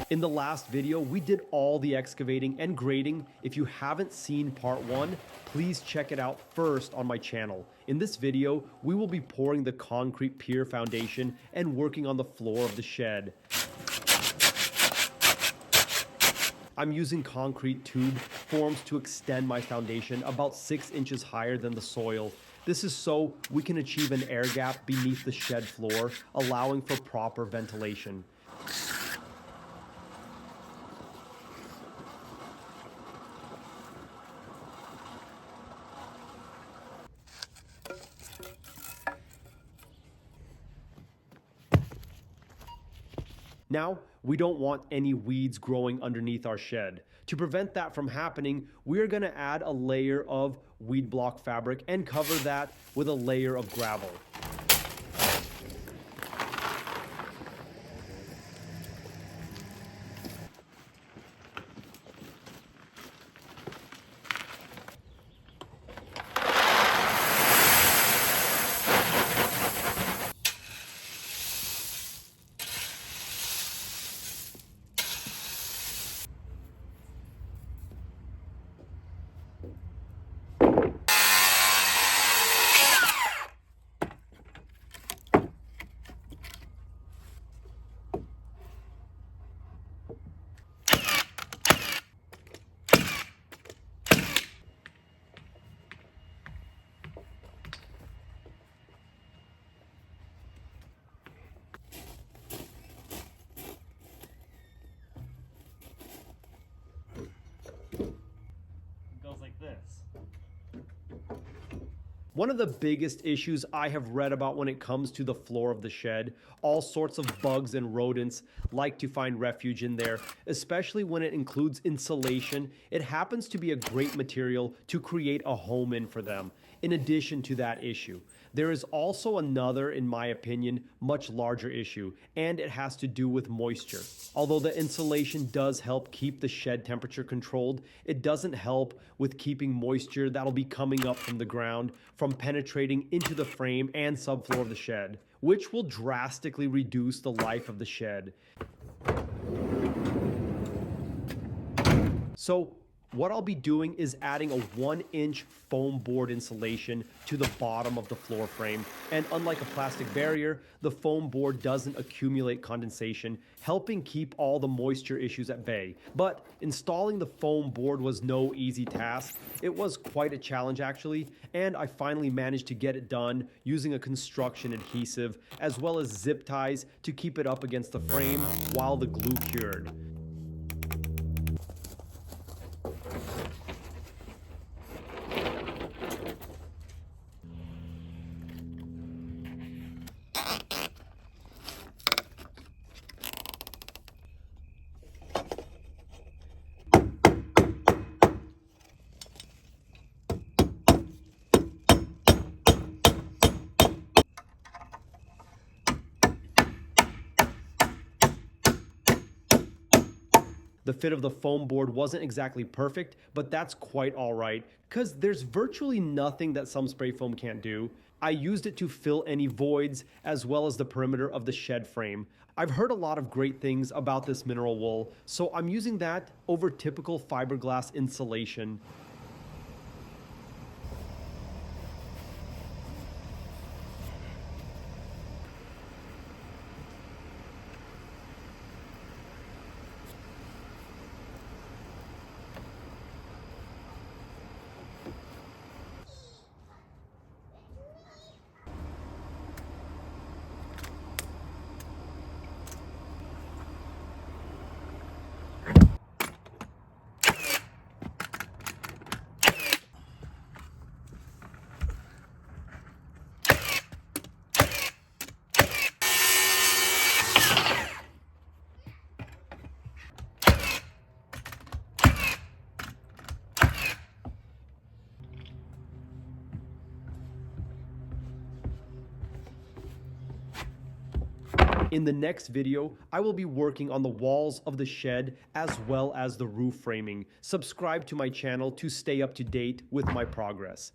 In the last video, we did all the excavating and grading. If you haven't seen part 1, please check it out first on my channel. In this video, we will be pouring the concrete pier foundation and working on the floor of the shed. I'm using concrete tube forms to extend my foundation about 6 inches higher than the soil. This is so we can achieve an air gap beneath the shed floor, allowing for proper ventilation. Now, we don't want any weeds growing underneath our shed. To prevent that from happening, we are going to add a layer of weed block fabric and cover that with a layer of gravel. One of the biggest issues I have read about when it comes to the floor of the shed, all sorts of bugs and rodents like to find refuge in there, especially when it includes insulation. It happens to be a great material to create a home in for them. In addition to that issue, there is also another, in my opinion, much larger issue, and it has to do with moisture. Although the insulation does help keep the shed temperature controlled, it doesn't help with keeping moisture that'll be coming up from the ground from penetrating into the frame and subfloor of the shed, which will drastically reduce the life of the shed. So, what I'll be doing is adding a 1-inch foam board insulation to the bottom of the floor frame, and unlike a plastic barrier, the foam board doesn't accumulate condensation, helping keep all the moisture issues at bay. But installing the foam board was no easy task. It was quite a challenge actually, and I finally managed to get it done using a construction adhesive as well as zip ties to keep it up against the frame while the glue cured. The fit of the foam board wasn't exactly perfect, but that's quite all right, because there's virtually nothing that some spray foam can't do. I used it to fill any voids, as well as the perimeter of the shed frame. I've heard a lot of great things about this mineral wool, so I'm using that over typical fiberglass insulation. In the next video, I will be working on the walls of the shed as well as the roof framing. Subscribe to my channel to stay up to date with my progress.